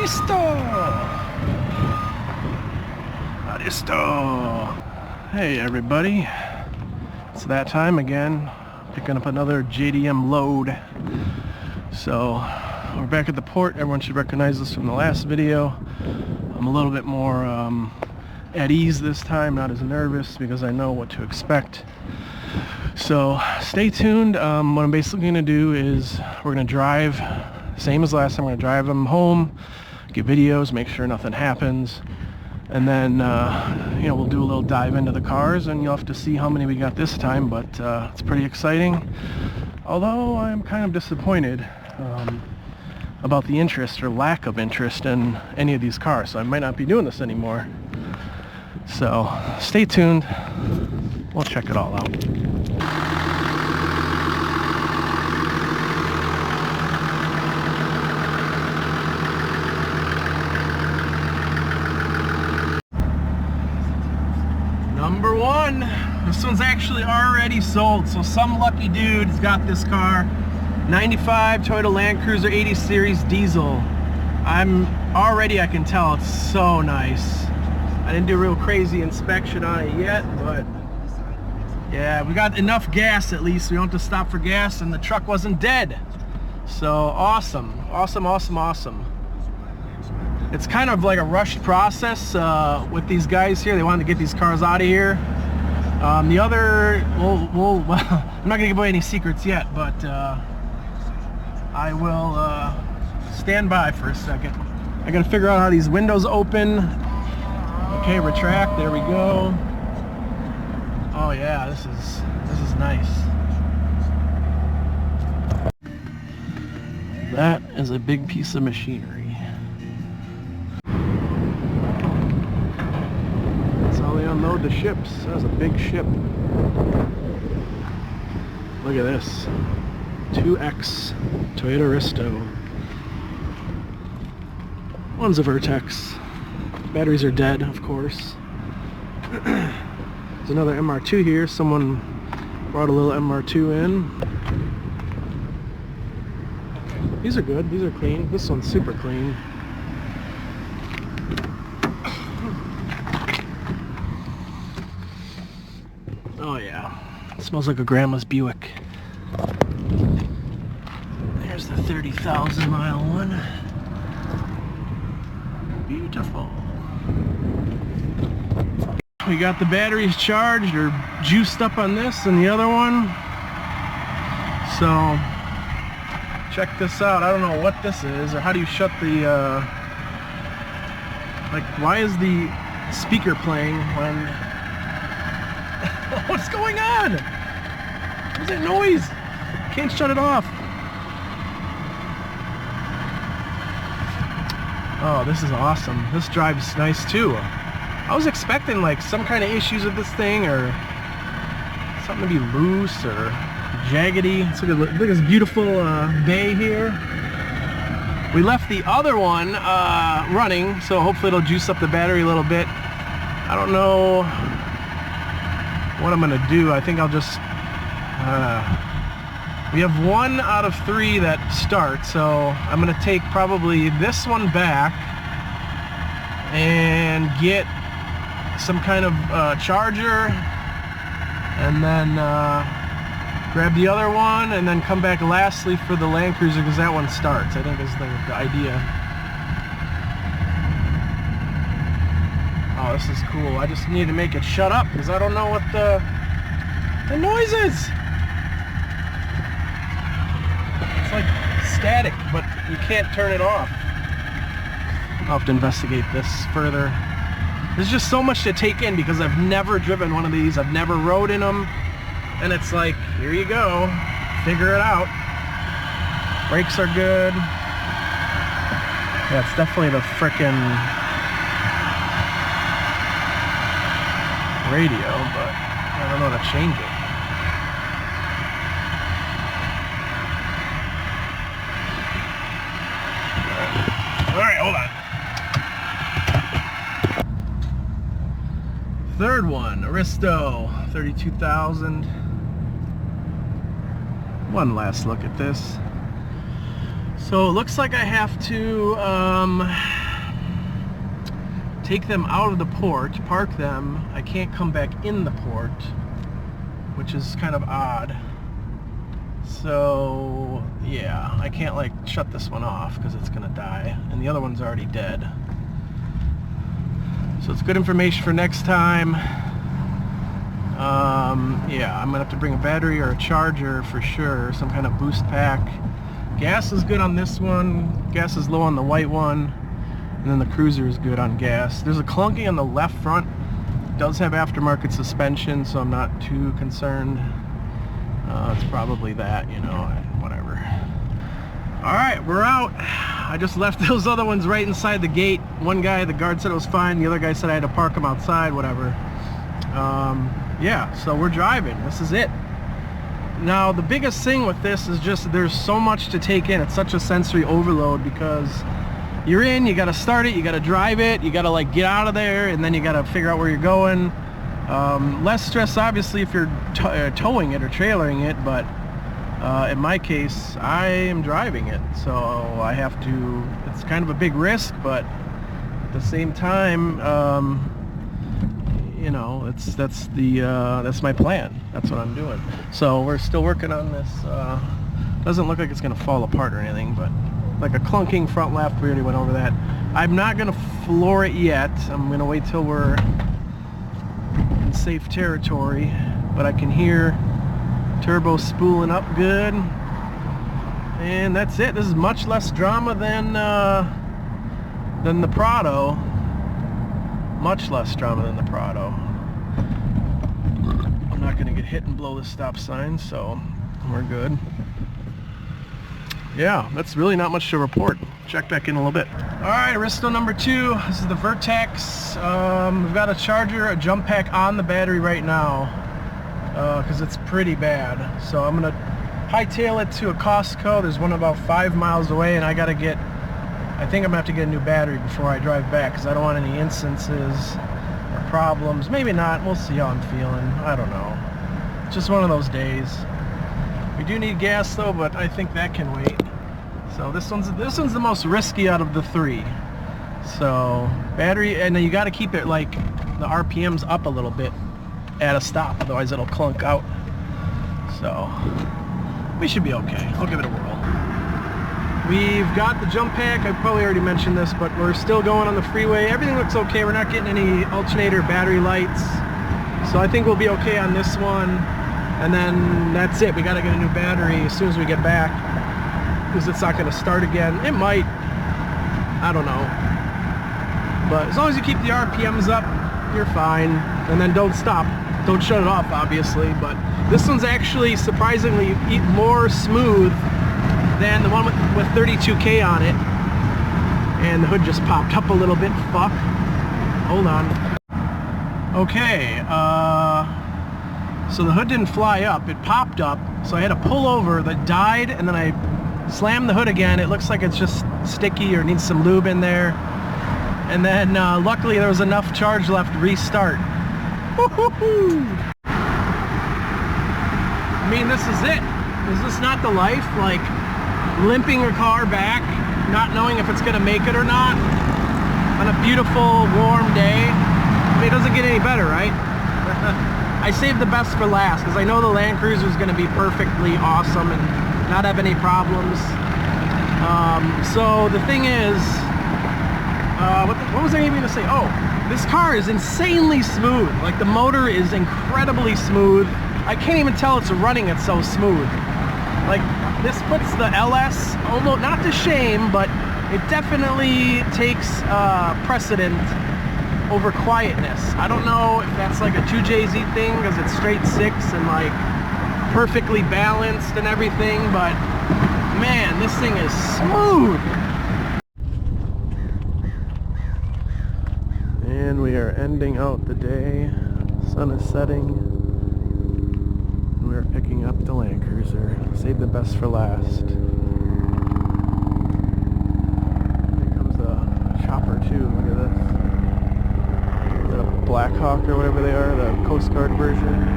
Aristo! Hey everybody, it's that time again, picking up another JDM load. So we're back at the port. Everyone should recognize this from the last video. I'm a little bit more at ease this time, not as nervous because I know what to expect. So stay tuned. What I'm basically going to do is we're going to drive, same as last time, we're going to drive them home, get videos, make sure nothing happens, and then you know, we'll do a little dive into the cars, and you'll have to see how many we got this time, but it's pretty exciting. Although I'm kind of disappointed about the interest or lack of interest in any of these cars, so I might not be doing this anymore. So stay tuned, we'll check it all out. Number one, this one's actually already sold, so some lucky dude's got this car. 95 Toyota Land Cruiser 80 series diesel. I can tell it's so nice. I didn't do a real crazy inspection on it yet, but yeah, we got enough gas at least. We don't have to stop for gas, and the truck wasn't dead. So awesome, awesome, awesome, awesome. It's kind of like a rushed process with these guys here. They wanted to get these cars out of here. The other, I'm not gonna give away any secrets yet, but I will stand by for a second. I gotta figure out how these windows open. Okay, retract, there we go. Oh yeah, this is nice. That is a big piece of machinery. That's how they unload the ships. That's a big ship. Look at this. 2X Toyota Aristo. One's a Vertex. Batteries are dead, of course. There's another MR2 here. Someone brought a little MR2 in. These are good. These are clean. This one's super clean. Oh yeah. It smells like a grandma's Buick. There's the 30,000 mile one. Beautiful. We got the batteries charged or juiced up on this and the other one. So check this out. I don't know what this is, or how do you shut the like, why is the speaker playing when what's going on? What's that noise? Can't shut it off. Oh, this is awesome. This drives nice too. I was expecting like some kind of issues with this thing, or something to be loose or jaggedy. Look at this beautiful bay here. We left the other one running, so hopefully it'll juice up the battery a little bit. I don't know what I'm gonna do. I think I'll just we have 1 out of 3 that start, so I'm gonna take probably this one back and get some kind of charger, and then grab the other one, and then come back lastly for the Land Cruiser, because that one starts. I think is the idea. Oh, this is cool. I just need to make it shut up because I don't know what the noise is. It's like static, but you can't turn it off. I'll have to investigate this further. There's just so much to take in because I've never driven one of these. I've never rode in them. And it's like, here you go. Figure it out. Brakes are good. Yeah, it's definitely the frickin' radio, but I don't know how to change it. Alright, hold on. Third one, Aristo, 32,000. One last look at this. So it looks like I have to take them out of the port, park them. I can't come back in the port, which is kind of odd. So yeah, I can't like shut this one off because it's gonna die, and the other one's already dead. So it's good information for next time. Yeah, I'm gonna have to bring a battery or a charger for sure, some kind of boost pack. Gas is good on this one, gas is low on the white one, and then the Cruiser is good on gas. There's a clunking on the left front. It does have aftermarket suspension, so I'm not too concerned. It's probably that, you know, whatever. Alright, we're out. I just left those other ones right inside the gate. One guy, the guard said it was fine, the other guy said I had to park them outside, whatever. Yeah, so we're driving. This is it. Now, the biggest thing with this is just there's so much to take in. It's such a sensory overload because you're in, you gotta start it, you gotta drive it, you gotta like get out of there, and then you gotta figure out where you're going. Less stress obviously if you're towing it or trailering it, but in my case I am driving it, so I have to, it's kind of a big risk, but at the same time, you know, that's my plan. That's what I'm doing. So we're still working on this. Doesn't look like it's gonna fall apart or anything, but like a clunking front left, we already went over that. I'm not gonna floor it yet. I'm gonna wait till we're in safe territory, but I can hear turbo spooling up good, and that's it. This is much less drama than the Prado. Much less drama than the Prado. I'm not gonna get hit and blow the stop sign, so we're good. Yeah, that's really not much to report. Check back in a little bit. Alright, Aristo number 2. This is the Vertex. We've got a charger, a jump pack on the battery right now, because it's pretty bad. So I'm gonna hightail it to a Costco. There's one about 5 miles away, and I think I'm gonna have to get a new battery before I drive back, because I don't want any instances or problems. Maybe not, we'll see how I'm feeling. I don't know. It's just one of those days. We do need gas though, but I think that can wait. So this one's the most risky out of the 3. So battery, and then you got to keep it like the RPMs up a little bit at a stop, otherwise it'll clunk out. So we should be okay. I'll give it a whirl. We've got the jump pack. I probably already mentioned this, but we're still going on the freeway. Everything looks okay. We're not getting any alternator battery lights, so I think we'll be okay on this one. And then that's it. We got to get a new battery as soon as we get back, because it's not going to start again. It might. I don't know. But as long as you keep the RPMs up, you're fine. And then don't stop. Don't shut it off, obviously. But this one's actually surprisingly more smooth than the one with 32K on it. And the hood just popped up a little bit. Fuck. Hold on. Okay. So the hood didn't fly up. It popped up. So I had to pull over. That died, and then I slammed the hood again. It looks like it's just sticky or needs some lube in there. And then luckily there was enough charge left to restart. Woo-hoo-hoo! I mean, this is it. Is this not the life? Like, limping a car back, not knowing if it's gonna make it or not, on a beautiful, warm day. I mean, it doesn't get any better, right? I saved the best for last, because I know the Land Cruiser is gonna be perfectly awesome and not have any problems. So the thing is, what was I even gonna say? Oh, this car is insanely smooth. Like, the motor is incredibly smooth. I can't even tell it's running, it's so smooth. Like, this puts the LS almost, not to shame, but it definitely takes precedent over quietness. I don't know if that's like a 2JZ thing, because it's straight 6 and like perfectly balanced and everything, but man, this thing is smooth. And we are ending out the day. Sun is setting. We're picking up the Land Cruiser. Save the best for last. Here comes the chopper too. Look at this. The Black Hawk or whatever they are, the Coast Guard version.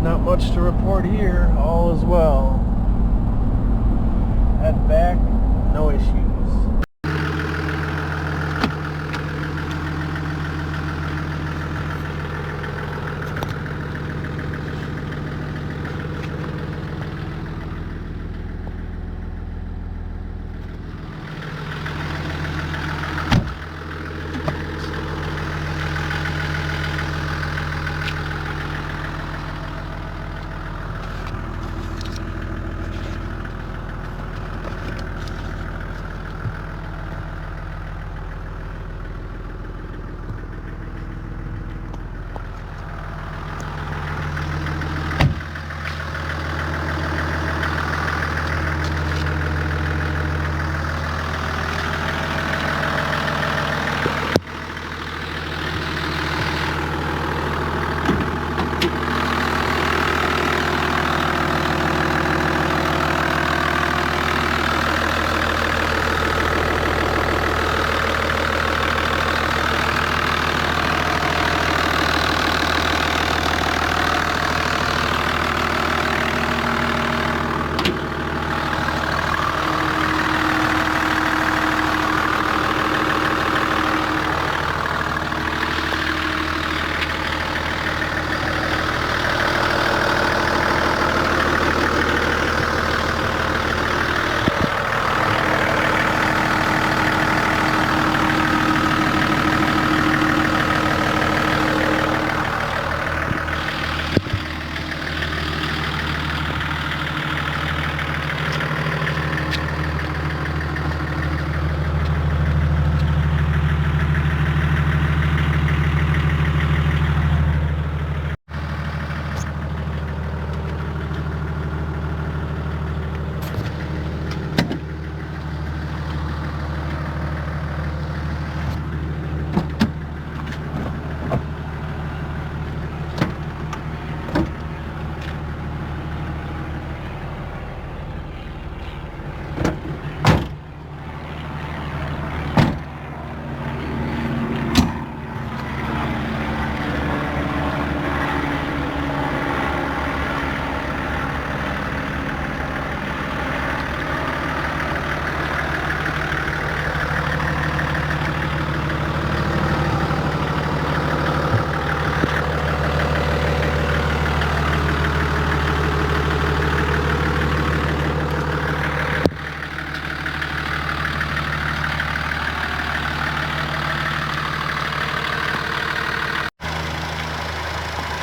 not much to report here. All is well. Head back, no issues.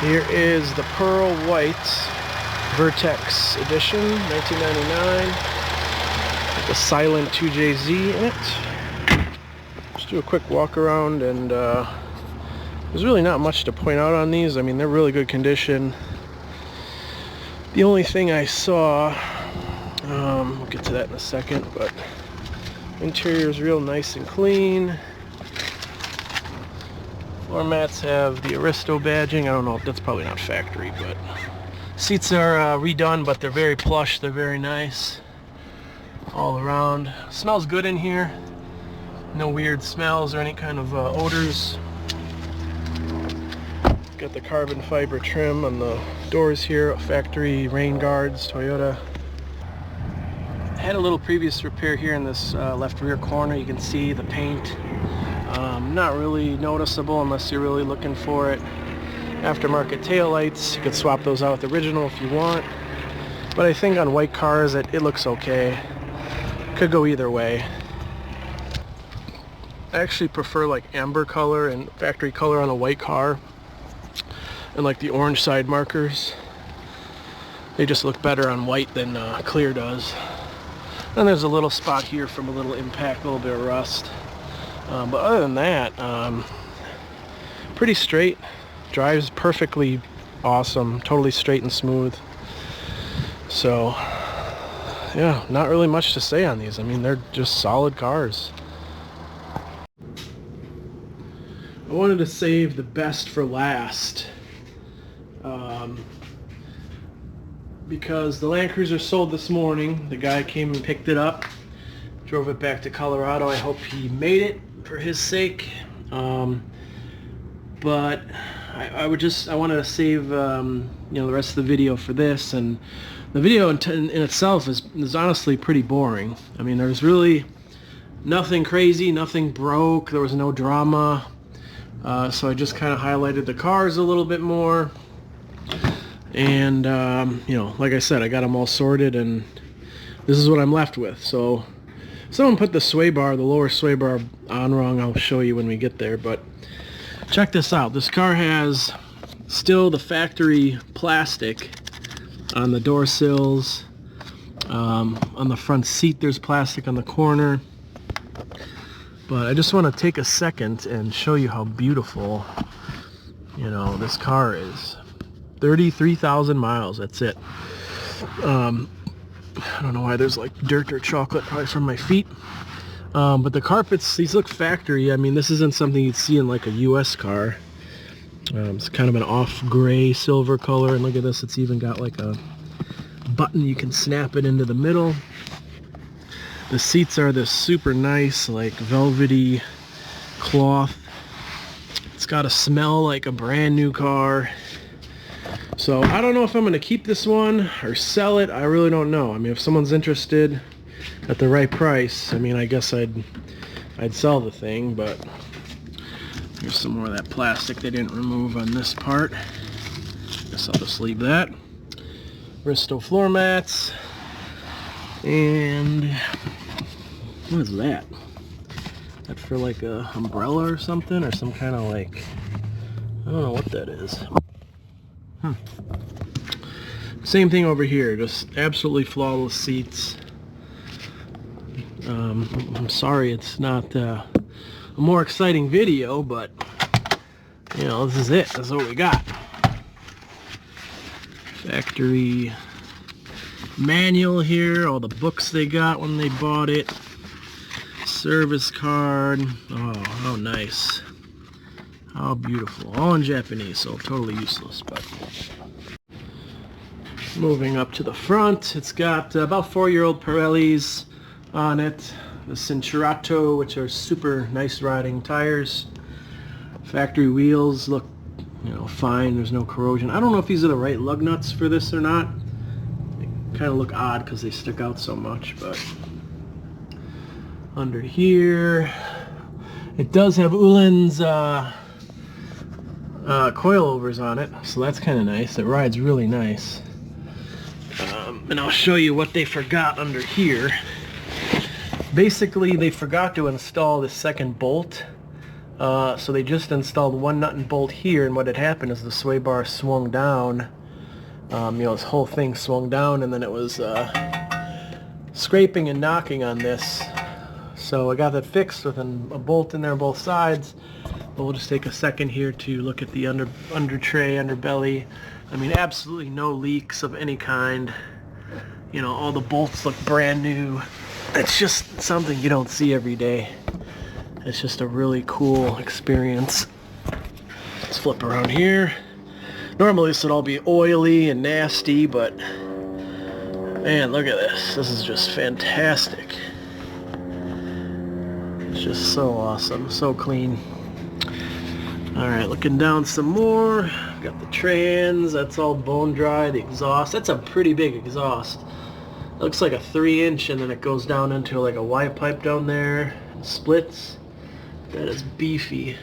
Here is the pearl white Vertex edition, 1999. With the silent 2JZ in it. Just do a quick walk around, and there's really not much to point out on these. I mean, they're really good condition. The only thing I saw, we'll get to that in a second, but interior is real nice and clean. Floor mats have the Aristo badging. I don't know, that's probably not factory, but seats are redone, but they're very plush. They're very nice all around. Smells good in here. No weird smells or any kind of odors. Got the carbon fiber trim on the doors here. Factory rain guards, Toyota. Had a little previous repair here in this left rear corner. You can see the paint. Not really noticeable unless you're really looking for it. Aftermarket taillights, you could swap those out with the original if you want. But I think on white cars it looks okay. Could go either way. I actually prefer like amber color and factory color on a white car. And like the orange side markers. They just look better on white than clear does. And there's a little spot here from a little impact, a little bit of rust. But other than that, pretty straight. Drives perfectly awesome, totally straight and smooth. So, yeah, not really much to say on these. I mean, they're just solid cars. I wanted to save the best for last. Because the Land Cruiser sold this morning. The guy came and picked it up, drove it back to Colorado. I hope he made it for his sake. But I wanted to save you know, the rest of the video for this, and the video in itself is honestly pretty boring. I mean, there's really nothing crazy, nothing broke, there was no drama, so I just kind of highlighted the cars a little bit more, and you know, like I said, I got them all sorted, and this is what I'm left with. So someone put the sway bar, the lower sway bar, on wrong. I'll show you when we get there, but check this out. This car has still the factory plastic on the door sills. On the front seat there's plastic on the corner. But I just want to take a second and show you how beautiful, you know, this car is. 33,000 miles, that's it. I don't know why there's like dirt or chocolate, probably from my feet. But the carpets, these look factory. I mean, this isn't something you'd see in like a US car. It's kind of an off gray silver color, and look at this, it's even got like a button you can snap it into the middle. The seats are this super nice like velvety cloth. It's got a smell like a brand new car. So I don't know if I'm going to keep this one or sell it. I really don't know. I mean, if someone's interested at the right price, I mean, I guess I'd sell the thing, but here's some more of that plastic they didn't remove on this part. Guess I'll just leave that. Aristo floor mats. And what is that? That for like a umbrella or something, or some kind of like, I don't know what that is. Same thing over here, just absolutely flawless seats. I'm sorry it's not a more exciting video, but you know, this is it. This is what we got. Factory manual here, all the books they got when they bought it, service card. Oh, how nice. How beautiful. All in Japanese, so totally useless. But moving up to the front, it's got about 4-year-old Pirellis on it. The Cinturato, which are super nice riding tires. Factory wheels look, you know, fine. There's no corrosion. I don't know if these are the right lug nuts for this or not. They kind of look odd because they stick out so much. But under here, it does have Uhlen's coilovers on it, so that's kind of nice. It rides really nice. And I'll show you what they forgot under here. Basically, they forgot to install the second bolt, so they just installed one nut and bolt here, and what had happened is the sway bar swung down. You know, this whole thing swung down, and then it was scraping and knocking on this. So I got that fixed with a bolt in there on both sides. But we'll just take a second here to look at the under tray, underbelly. I mean, absolutely no leaks of any kind. You know, all the bolts look brand new. It's just something you don't see every day. It's just a really cool experience. Let's flip around here. Normally this would all be oily and nasty, but man, look at this. This is just fantastic. It's just so awesome, so clean. Alright, looking down some more. Got the trans, that's all bone dry. The exhaust, that's a pretty big exhaust. Looks like a 3-inch, and then it goes down into like a Y pipe down there. It splits. That is beefy. It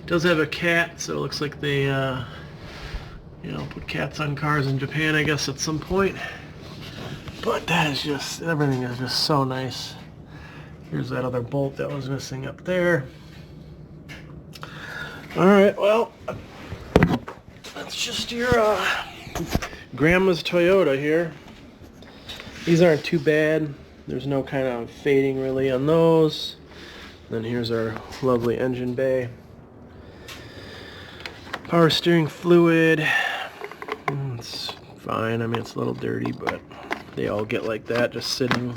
does have a cat, so it looks like they you know, put cats on cars in Japan, I guess, at some point. But that is just, everything is just so nice. Here's that other bolt that was missing up there. Alright, well, that's just your grandma's Toyota here. These aren't too bad. There's no kind of fading really on those. Then here's our lovely engine bay. Power steering fluid. It's fine. I mean, it's a little dirty, but they all get like that, just sitting.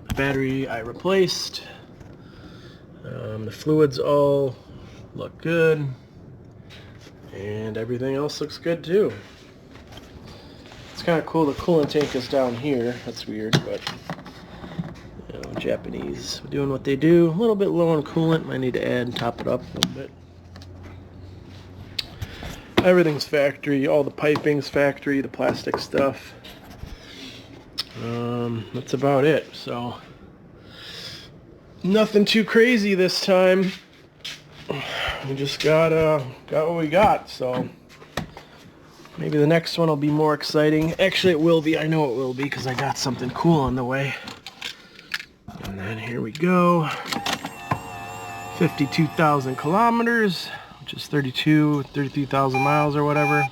The battery I replaced. The fluids all look good, and everything else looks good too. It's kind of cool. The coolant tank is down here. That's weird, but you know, Japanese doing what they do. A little bit low on coolant. Might need to add and top it up a little bit. Everything's factory, all the piping's factory, the plastic stuff. That's about it. So nothing too crazy this time. We just got what we got. So maybe the next one will be more exciting. Actually, it will be. I know it will be because I got something cool on the way. And then here we go. 52,000 kilometers, which is 33,000 miles or whatever.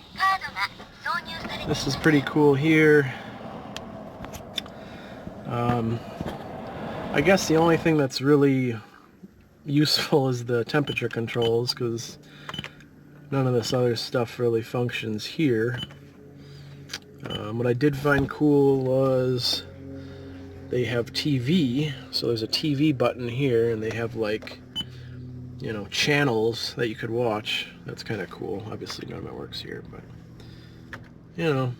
This is pretty cool here. I guess the only thing that's really useful is the temperature controls, because none of this other stuff really functions here. What I did find cool was they have TV, so there's a TV button here, and they have, like, you know, channels that you could watch. That's kind of cool. Obviously none of it works here, but you know,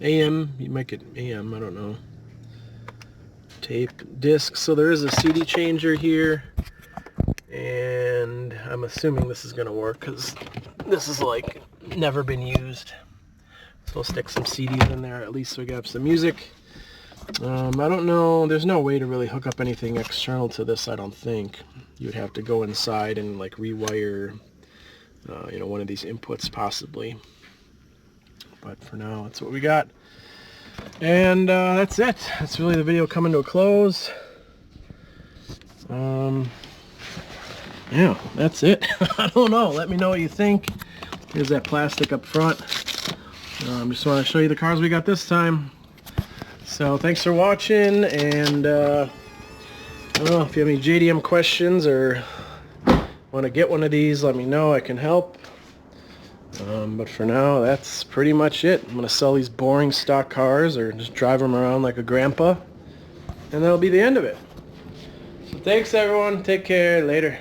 AM, you might get AM, I don't know. Tape, disc, so there is a CD changer here, and I'm assuming this is gonna work because this is like never been used. So we'll stick some CDs in there at least so we got some music. I don't know, there's no way to really hook up anything external to this, I don't think. You'd have to go inside and like rewire you know, one of these inputs possibly. But for now, that's what we got. And that's it. That's really the video coming to a close. Yeah, that's it. I don't know. Let me know what you think. Here's that plastic up front. Just want to show you the cars we got this time. So thanks for watching, and I don't know if you have any JDM questions or want to get one of these, let me know. I can help. But for now, that's pretty much it. I'm going to sell these boring stock cars or just drive them around like a grandpa, and that'll be the end of it. So thanks everyone. Take care. Later.